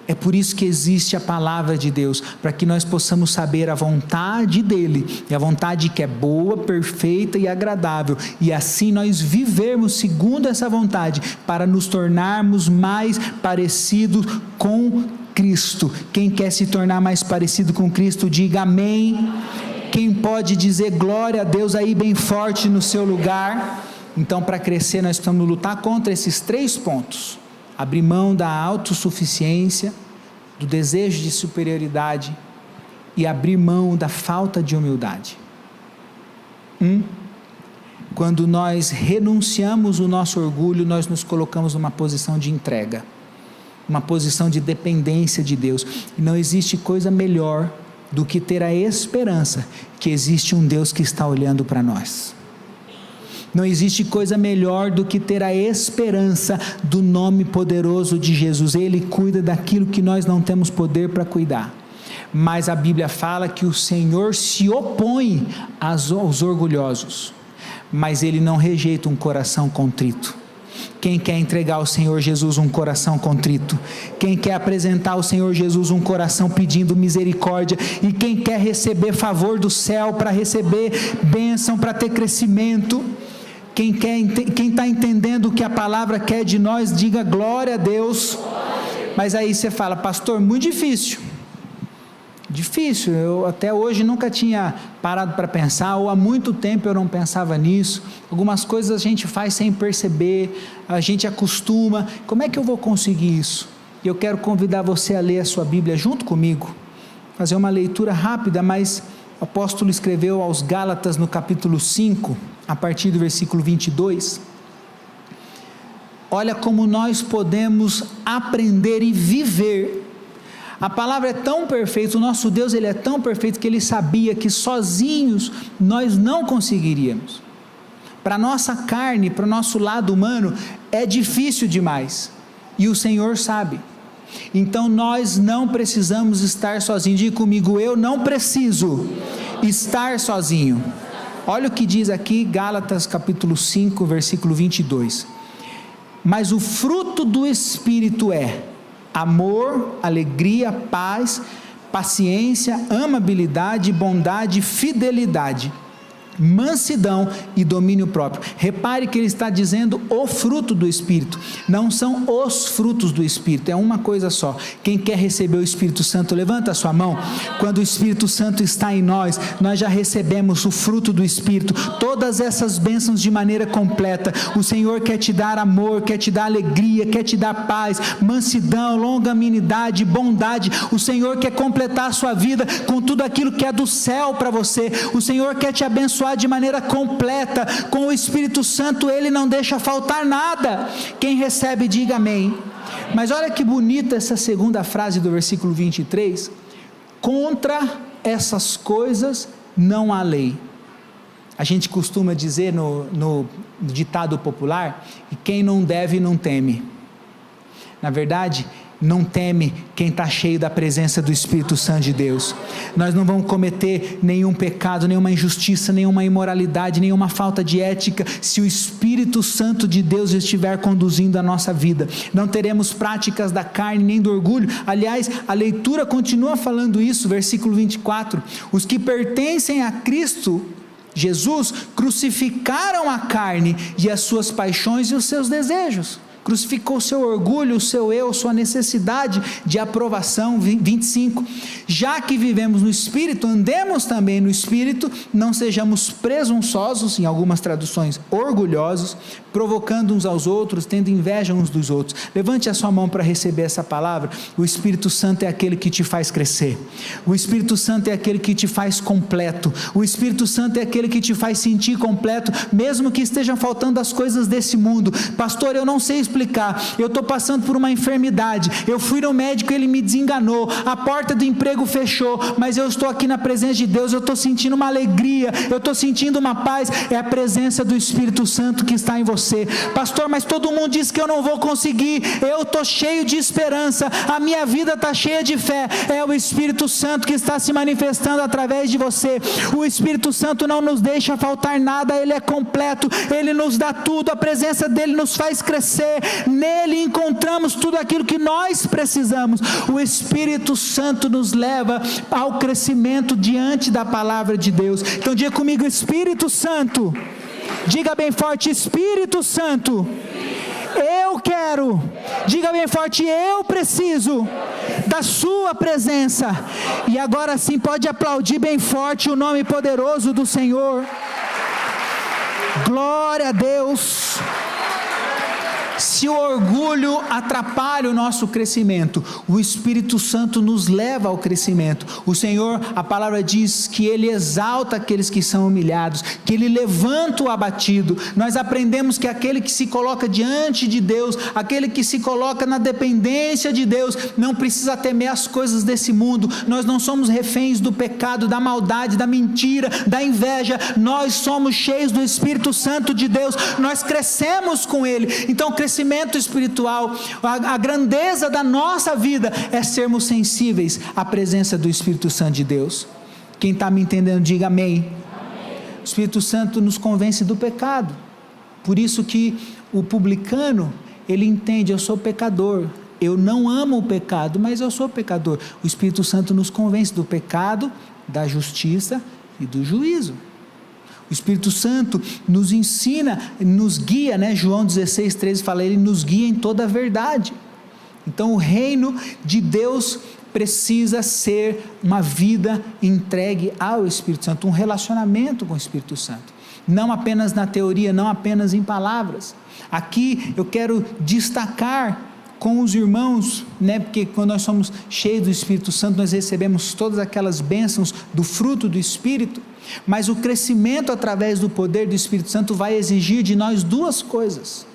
É por isso que existe a palavra de Deus, para que nós possamos saber a vontade dEle, e a vontade que é boa, perfeita e agradável, e assim nós vivermos segundo essa vontade, para nos tornarmos mais parecidos com Cristo. Quem quer se tornar mais parecido com Cristo, diga amém. Quem pode dizer glória a Deus aí bem forte no seu lugar? Então, para crescer, nós precisamos lutar contra esses 3 pontos: abrir mão da autossuficiência, do desejo de superioridade, e abrir mão da falta de humildade. Quando nós renunciamos o nosso orgulho, nós nos colocamos numa posição de entrega, uma posição de dependência de Deus. E não existe coisa melhor do que ter a esperança que existe um Deus que está olhando para nós. Não existe coisa melhor do que ter a esperança do nome poderoso de Jesus. Ele cuida daquilo que nós não temos poder para cuidar. Mas a Bíblia fala que o Senhor se opõe aos orgulhosos, mas Ele não rejeita um coração contrito. Quem quer entregar ao Senhor Jesus um coração contrito? Quem quer apresentar ao Senhor Jesus um coração pedindo misericórdia? E quem quer receber favor do céu, para receber bênção, para ter crescimento? Quem está entendendo o que a palavra quer de nós, diga glória a Deus. Mas aí você fala: pastor, muito difícil. Difícil, eu até hoje nunca tinha parado para pensar, ou há muito tempo eu não pensava nisso. Algumas coisas a gente faz sem perceber, a gente acostuma. Como é que eu vou conseguir isso? E eu quero convidar você a ler a sua Bíblia junto comigo, fazer uma leitura rápida, mas o apóstolo escreveu aos Gálatas no capítulo 5, a partir do versículo 22. Olha como nós podemos aprender e viver. A palavra é tão perfeita, o nosso Deus ele é tão perfeito que ele sabia que sozinhos nós não conseguiríamos. Para a nossa carne, para o nosso lado humano, é difícil demais, e o Senhor sabe. Então nós não precisamos estar sozinhos. Diga comigo, eu não preciso estar sozinho. Olha o que diz aqui Gálatas capítulo 5, versículo 22. Mas o fruto do Espírito é amor, alegria, paz, paciência, amabilidade, bondade, fidelidade, mansidão e domínio próprio. Repare que ele está dizendo o fruto do Espírito, não são os frutos do Espírito, é uma coisa só. Quem quer receber o Espírito Santo, levanta a sua mão. Quando o Espírito Santo está em nós, nós já recebemos o fruto do Espírito, todas essas bênçãos de maneira completa. O Senhor quer te dar amor, quer te dar alegria, quer te dar paz, mansidão, longanimidade, bondade. O Senhor quer completar a sua vida com tudo aquilo que é do céu para você. O Senhor quer te abençoar de maneira completa. Com o Espírito Santo ele não deixa faltar nada. Quem recebe diga amém. Mas olha que bonita essa segunda frase do versículo 23, contra essas coisas não há lei. A gente costuma dizer no ditado popular, que quem não deve não teme. Na verdade, não teme quem está cheio da presença do Espírito Santo de Deus. Nós não vamos cometer nenhum pecado, nenhuma injustiça, nenhuma imoralidade, nenhuma falta de ética, se o Espírito Santo de Deus estiver conduzindo a nossa vida. Não teremos práticas da carne nem do orgulho. Aliás, a leitura continua falando isso, versículo 24, os que pertencem a Cristo Jesus crucificaram a carne e as suas paixões e os seus desejos. Crucificou o seu orgulho, o seu eu, sua necessidade de aprovação. 25, já que vivemos no Espírito, andemos também no Espírito, não sejamos presunçosos, em algumas traduções orgulhosos, provocando uns aos outros, tendo inveja uns dos outros. Levante a sua mão para receber essa palavra. O Espírito Santo é aquele que te faz crescer, o Espírito Santo é aquele que te faz completo, o Espírito Santo é aquele que te faz sentir completo, mesmo que estejam faltando as coisas desse mundo. Pastor, eu não sei explicar, eu estou passando por uma enfermidade, eu fui no médico, ele me desenganou, a porta do emprego fechou, mas eu estou aqui na presença de Deus, eu estou sentindo uma alegria, eu estou sentindo uma paz. É a presença do Espírito Santo que está em você. Pastor, mas todo mundo diz que eu não vou conseguir. Eu estou cheio de esperança, a minha vida está cheia de fé. É o Espírito Santo que está se manifestando através de você. O Espírito Santo não nos deixa faltar nada, ele é completo, ele nos dá tudo, a presença dele nos faz crescer, nele encontramos tudo aquilo que nós precisamos. O Espírito Santo nos leva ao crescimento diante da palavra de Deus. Então diga comigo, Espírito Santo. Diga bem forte, Espírito Santo, eu quero. Diga bem forte, eu preciso da sua presença. E agora sim pode aplaudir bem forte o nome poderoso do Senhor. Glória a Deus. Se o orgulho atrapalha o nosso crescimento, o Espírito Santo nos leva ao crescimento. O Senhor, a palavra diz que Ele exalta aqueles que são humilhados, que Ele levanta o abatido. Nós aprendemos que aquele que se coloca diante de Deus, aquele que se coloca na dependência de Deus, não precisa temer as coisas desse mundo. Nós não somos reféns do pecado, da maldade, da mentira, da inveja. Nós somos cheios do Espírito Santo de Deus, nós crescemos com Ele. Então, crescimento espiritual, a grandeza da nossa vida é sermos sensíveis à presença do Espírito Santo de Deus. Quem está me entendendo, diga amém. O Espírito Santo nos convence do pecado, por isso que o publicano, ele entende, eu sou pecador, eu não amo o pecado, mas eu sou pecador. O Espírito Santo nos convence do pecado, da justiça e do juízo. O Espírito Santo nos ensina, nos guia, João 16:13 fala, ele nos guia em toda a verdade. Então o reino de Deus precisa ser uma vida entregue ao Espírito Santo, um relacionamento com o Espírito Santo, não apenas na teoria, não apenas em palavras. Aqui eu quero destacar com os irmãos, porque quando nós somos cheios do Espírito Santo, nós recebemos todas aquelas bênçãos do fruto do Espírito, mas o crescimento através do poder do Espírito Santo vai exigir de nós duas coisas,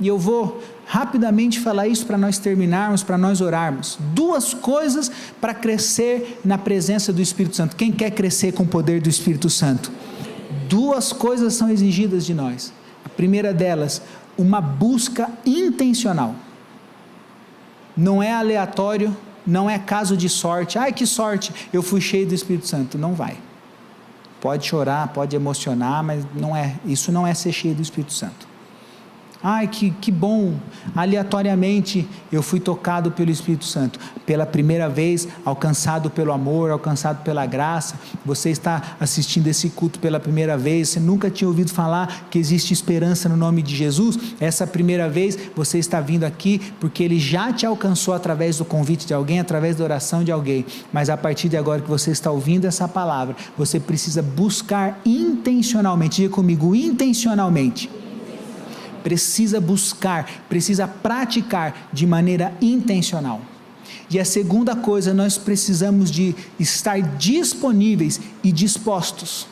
e eu vou rapidamente falar isso para nós terminarmos, para nós orarmos. Duas coisas para crescer na presença do Espírito Santo. Quem quer crescer com o poder do Espírito Santo? Duas coisas são exigidas de nós. A primeira delas, uma busca intencional. Não é aleatório, não é caso de sorte. Ai, que sorte, eu fui cheio do Espírito Santo. Não vai. Pode chorar, pode emocionar, mas isso não é ser cheio do Espírito Santo. Ai, que bom, aleatoriamente eu fui tocado pelo Espírito Santo, pela primeira vez, alcançado pelo amor, alcançado pela graça. Você está assistindo esse culto pela primeira vez, você nunca tinha ouvido falar que existe esperança no nome de Jesus. Essa primeira vez você está vindo aqui porque Ele já te alcançou através do convite de alguém, através da oração de alguém, mas a partir de agora que você está ouvindo essa palavra, você precisa buscar intencionalmente. Diga comigo, intencionalmente. Precisa buscar, precisa praticar de maneira intencional. E a segunda coisa, nós precisamos de estar disponíveis e dispostos.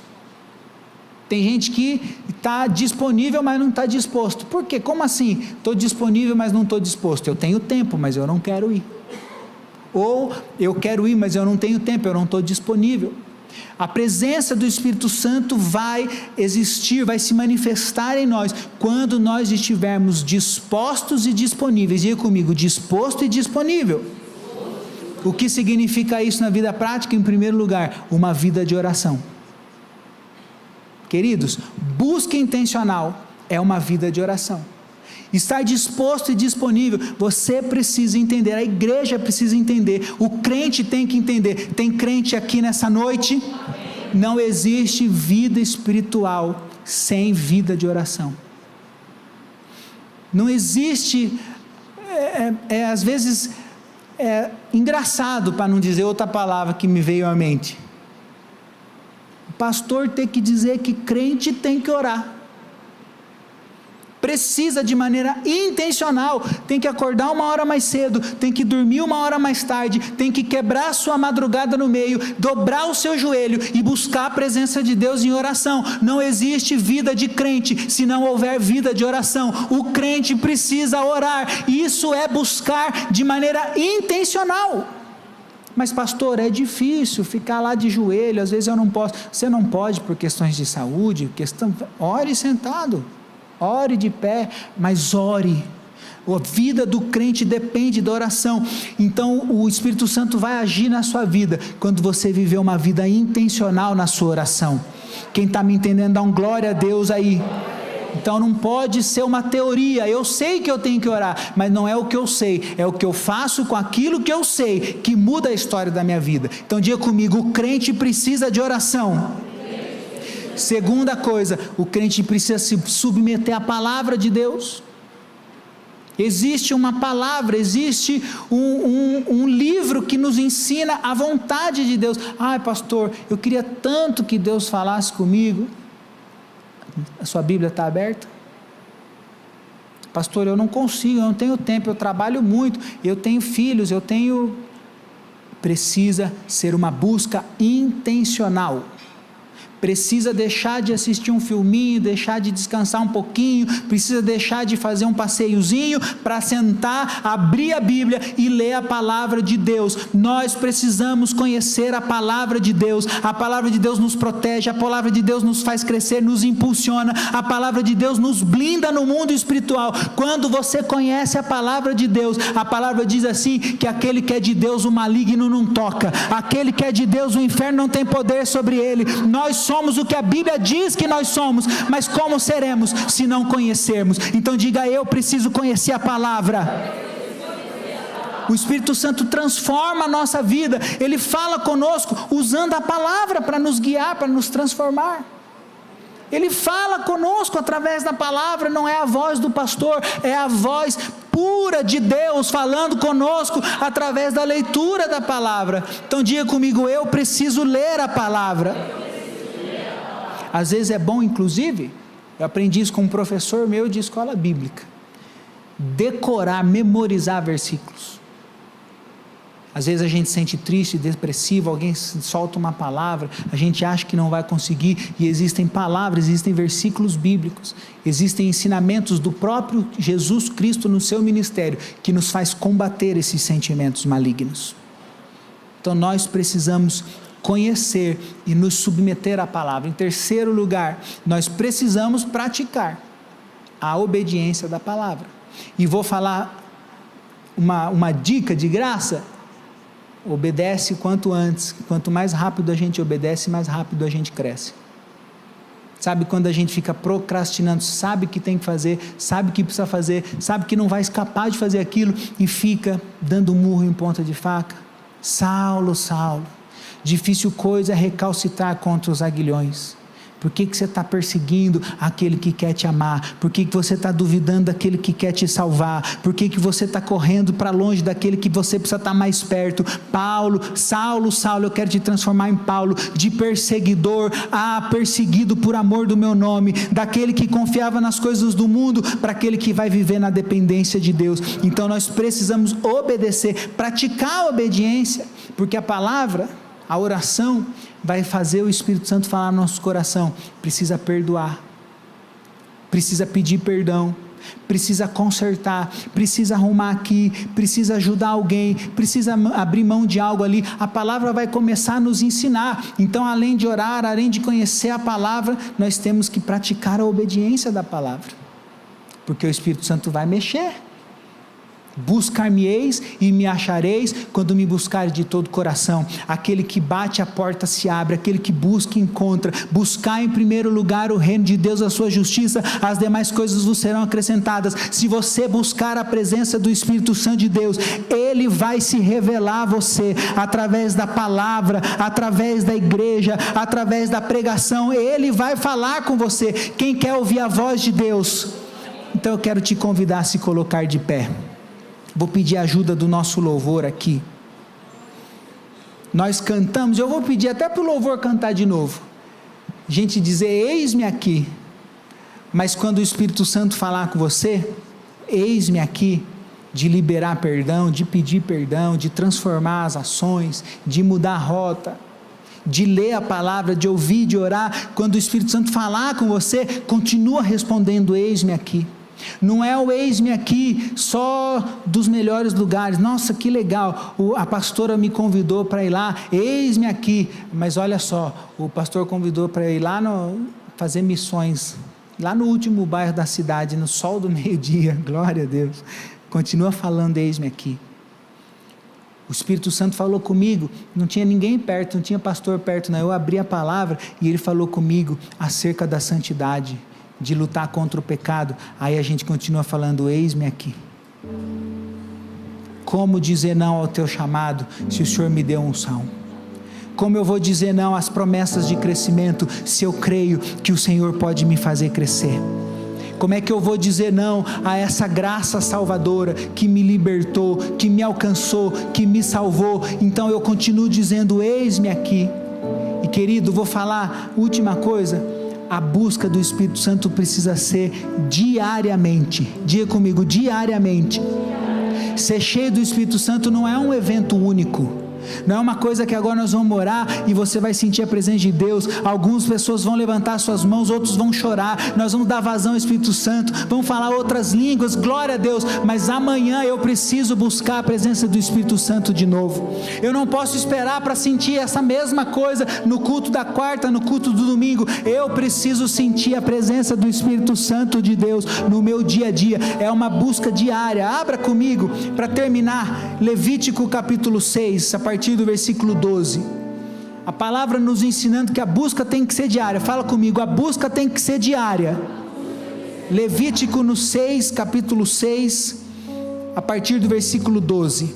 Tem gente que está disponível, mas não está disposto. Por quê? Como assim? Estou disponível, mas não estou disposto. Eu tenho tempo, mas eu não quero ir. Ou eu quero ir, mas eu não tenho tempo, eu não estou disponível. A presença do Espírito Santo vai existir, vai se manifestar em nós, quando nós estivermos dispostos e disponíveis. Diga comigo, disposto e disponível. O que significa isso na vida prática? Em primeiro lugar, uma vida de oração. Queridos, busca intencional é uma vida de oração. Estar disposto e disponível, você precisa entender, a igreja precisa entender, o crente tem que entender. Tem crente aqui nessa noite? Não existe vida espiritual sem vida de oração. Não existe, às vezes, engraçado, para não dizer outra palavra que me veio à mente, o pastor tem que dizer que crente tem que orar. Precisa de maneira intencional, tem que acordar uma hora mais cedo, tem que dormir uma hora mais tarde, tem que quebrar a sua madrugada no meio, dobrar o seu joelho e buscar a presença de Deus em oração. Não existe vida de crente se não houver vida de oração. O crente precisa orar, isso é buscar de maneira intencional. Mas pastor, é difícil ficar lá de joelho, às vezes eu não posso. Você não pode por questões de saúde, ore sentado. Ore de pé, mas ore. A vida do crente depende da oração. Então o Espírito Santo vai agir na sua vida quando você viver uma vida intencional na sua oração. Quem está me entendendo, dá um glória a Deus aí. Então não pode ser uma teoria. Eu sei que eu tenho que orar, mas não é o que eu sei, é o que eu faço com aquilo que eu sei, que muda a história da minha vida. Então diga comigo, o crente precisa de oração. Segunda coisa, o crente precisa se submeter à palavra de Deus. Existe uma palavra, existe um livro que nos ensina a vontade de Deus. Ai pastor, eu queria tanto que Deus falasse comigo. A sua Bíblia está aberta? Pastor, eu não consigo, eu não tenho tempo, eu trabalho muito, eu tenho filhos, Precisa ser uma busca intencional. Precisa deixar de assistir um filminho, deixar de descansar um pouquinho, precisa deixar de fazer um passeiozinho para sentar, abrir a Bíblia e ler a palavra de Deus. Nós precisamos conhecer a palavra de Deus. A palavra de Deus nos protege, a palavra de Deus nos faz crescer, nos impulsiona, a palavra de Deus nos blinda no mundo espiritual. Quando você conhece a palavra de Deus, a palavra diz assim, que aquele que é de Deus o maligno não toca, aquele que é de Deus o inferno não tem poder sobre ele. Nós somos o que a Bíblia diz que nós somos, mas como seremos se não conhecermos? Então diga, eu preciso conhecer a palavra. O Espírito Santo transforma a nossa vida, Ele fala conosco usando a palavra para nos guiar, para nos transformar. Ele fala conosco através da palavra, não é a voz do pastor, é a voz pura de Deus falando conosco através da leitura da palavra. Então diga comigo: eu preciso ler a palavra. Às vezes é bom, inclusive, eu aprendi isso com um professor meu de escola bíblica, decorar, memorizar versículos. Às vezes a gente se sente triste, depressivo, alguém solta uma palavra, a gente acha que não vai conseguir, e existem palavras, existem versículos bíblicos, existem ensinamentos do próprio Jesus Cristo no seu ministério, que nos faz combater esses sentimentos malignos. Então nós precisamos conhecer e nos submeter à palavra. Em terceiro lugar, nós precisamos praticar a obediência da palavra. E vou falar uma dica de graça: obedece quanto antes. Quanto mais rápido a gente obedece, mais rápido a gente cresce. Sabe quando a gente fica procrastinando, sabe que tem que fazer, sabe que precisa fazer, sabe que não vai escapar de fazer aquilo, e fica dando murro em ponta de faca? Saulo, Saulo, difícil coisa é recalcitrar contra os aguilhões. Por que você está perseguindo aquele que quer te amar? Por que você está duvidando daquele que quer te salvar? Por que você está correndo para longe daquele que você precisa estar mais perto? Saulo, eu quero te transformar em Paulo, de perseguidor a perseguido por amor do meu nome, daquele que confiava nas coisas do mundo para aquele que vai viver na dependência de Deus. Então nós precisamos obedecer, praticar a obediência, porque a palavra, a oração, vai fazer o Espírito Santo falar no nosso coração. Precisa perdoar, precisa pedir perdão, precisa consertar, precisa arrumar aqui, precisa ajudar alguém, precisa abrir mão de algo ali. A palavra vai começar a nos ensinar. Então, além de orar, além de conhecer a palavra, nós temos que praticar a obediência da palavra, porque o Espírito Santo vai mexer. Buscar-me-eis e me achareis, quando me buscares de todo o coração. Aquele que bate, a porta se abre, aquele que busca, encontra. Buscar em primeiro lugar o reino de Deus, a sua justiça, as demais coisas vos serão acrescentadas. Se você buscar a presença do Espírito Santo de Deus, Ele vai se revelar a você, através da palavra, através da igreja, através da pregação. Ele vai falar com você. Quem quer ouvir a voz de Deus? Então eu quero te convidar a se colocar de pé. Vou pedir a ajuda do nosso louvor aqui. Nós cantamos, eu vou pedir até para o louvor cantar de novo. A gente dizer: eis-me aqui. Mas quando o Espírito Santo falar com você, eis-me aqui, de liberar perdão, de pedir perdão, de transformar as ações, de mudar a rota, de ler a palavra, de ouvir, de orar. Quando o Espírito Santo falar com você, continua respondendo: eis-me aqui. Não é o eis-me aqui só dos melhores lugares. Nossa, que legal, a pastora me convidou para ir lá, eis-me aqui. Mas olha só, o pastor convidou para ir lá fazer missões, lá no último bairro da cidade, no sol do meio-dia. Glória a Deus. Continua falando: eis-me aqui. O Espírito Santo falou comigo, não tinha ninguém perto, não tinha pastor perto, não. Eu abri a palavra e ele falou comigo acerca da santidade, de lutar contra o pecado. Aí a gente continua falando: eis-me aqui. Como dizer não ao teu chamado, se o Senhor me deu unção? Como eu vou dizer não às promessas de crescimento, se eu creio que o Senhor pode me fazer crescer? Como é que eu vou dizer não a essa graça salvadora, que me libertou, que me alcançou, que me salvou? Então eu continuo dizendo: eis-me aqui. E querido, vou falar última coisa: a busca do Espírito Santo precisa ser diariamente. Diga comigo: diariamente. Ser cheio do Espírito Santo não é um evento único, não é uma coisa que agora nós vamos orar e você vai sentir a presença de Deus. Algumas pessoas vão levantar suas mãos, outros vão chorar, nós vamos dar vazão ao Espírito Santo, vamos falar outras línguas, glória a Deus. Mas amanhã eu preciso buscar a presença do Espírito Santo de novo. Eu não posso esperar para sentir essa mesma coisa no culto da quarta, no culto do domingo. Eu preciso sentir a presença do Espírito Santo de Deus no meu dia a dia. É uma busca diária. Abra comigo para terminar Levítico capítulo 6, a partir do versículo 12, a palavra nos ensinando que a busca tem que ser diária. Fala comigo: a busca tem que ser diária. Levítico no 6, capítulo 6, a partir do versículo 12.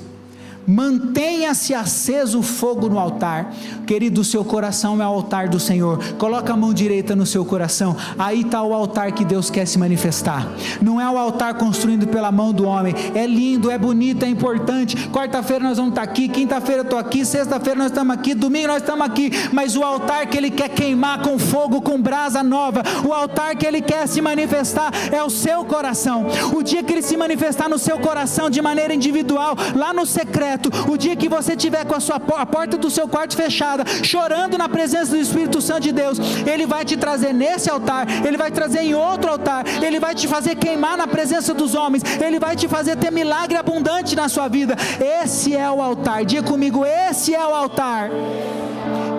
mantenha-se aceso o fogo no altar. Querido, o seu coração é o altar do Senhor. Coloca a mão direita no seu coração. Aí está o altar que Deus quer se manifestar. Não é o altar construído pela mão do homem. É lindo, é bonito, é importante. Quarta-feira nós vamos estar aqui, quinta-feira eu estou aqui, sexta-feira nós estamos aqui, domingo nós estamos aqui. Mas o altar que Ele quer queimar com fogo, com brasa nova, o altar que Ele quer se manifestar é o seu coração. O dia que Ele se manifestar no seu coração de maneira individual, lá no secreto, o dia que você estiver com a porta do seu quarto fechada, chorando na presença do Espírito Santo de Deus, Ele vai te trazer nesse altar, Ele vai trazer em outro altar, Ele vai te fazer queimar na presença dos homens, Ele vai te fazer ter milagre abundante na sua vida. Esse é o altar. Diga comigo, esse é o altar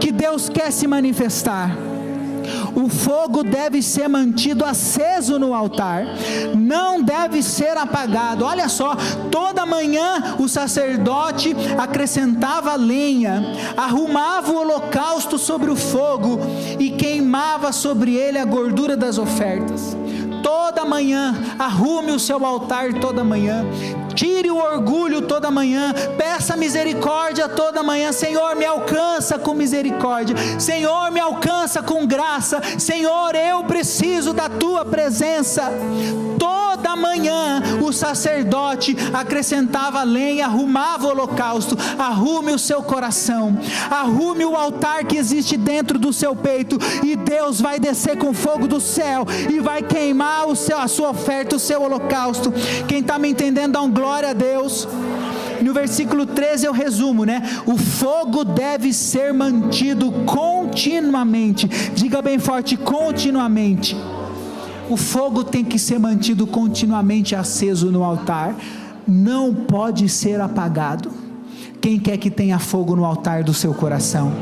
que Deus quer se manifestar. O fogo deve ser mantido aceso no altar, não deve ser apagado. Olha só, toda manhã o sacerdote acrescentava lenha, arrumava o holocausto sobre o fogo e queimava sobre ele a gordura das ofertas. Toda manhã, arrume o seu altar toda manhã, tire o orgulho toda manhã, peça misericórdia toda manhã. Senhor, me alcança com misericórdia, Senhor, me alcança com graça, Senhor, eu preciso da tua presença. Toda manhã o sacerdote acrescentava lenha, arrumava o holocausto. Arrume o seu coração, arrume o altar que existe dentro do seu peito, e Deus vai descer com fogo do céu e vai queimar a sua oferta, o seu holocausto. Quem está me entendendo, dá um glória a Deus. No versículo 13 eu resumo, né? O fogo deve ser mantido continuamente. Diga bem forte, continuamente. O fogo tem que ser mantido continuamente aceso no altar, não pode ser apagado. Quem quer que tenha fogo no altar do seu coração?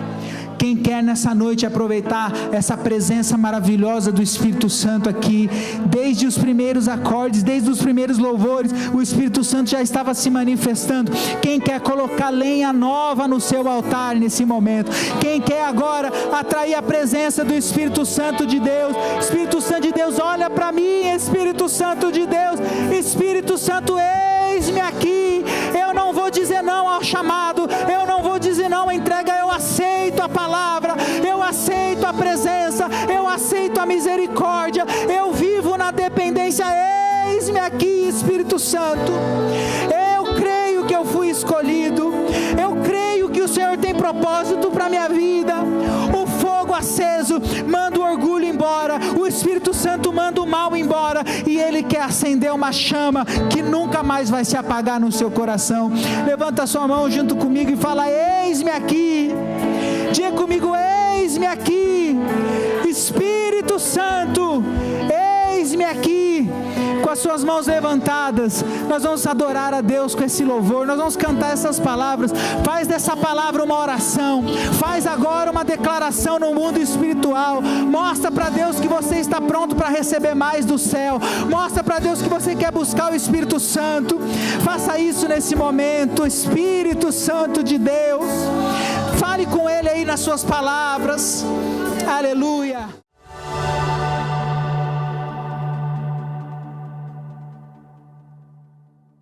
Quem quer nessa noite aproveitar essa presença maravilhosa do Espírito Santo aqui? Desde os primeiros acordes, desde os primeiros louvores, o Espírito Santo já estava se manifestando. Quem quer colocar lenha nova no seu altar nesse momento? Quem quer agora atrair a presença do Espírito Santo de Deus? Espírito Santo de Deus, olha para mim. Espírito Santo de Deus, Espírito Santo, eis-me aqui. Eu não vou dizer não ao chamado, eu não vou dizer não à entrega, eu aceito a palavra, eu aceito a presença, eu aceito a misericórdia, eu vivo na dependência. Eis-me aqui, Espírito Santo. Eu creio que eu fui escolhido, eu creio que o Senhor tem propósito para a minha vida. O fogo aceso manda o orgulho embora, o Espírito Santo manda o mal embora, e Ele quer acender uma chama que nunca mais vai se apagar no seu coração. Levanta a sua mão junto comigo e fala: eis-me aqui. Diga comigo: eis-me aqui, Espírito Santo, eis-me aqui. Com as suas mãos levantadas, nós vamos adorar a Deus com esse louvor, nós vamos cantar essas palavras. Faz dessa palavra uma oração, faz agora uma declaração no mundo espiritual. Mostra para Deus que você está pronto para receber mais do céu, mostra para Deus que você quer buscar o Espírito Santo. Faça isso nesse momento. Espírito Santo de Deus, fale com Ele aí nas suas palavras. Aleluia.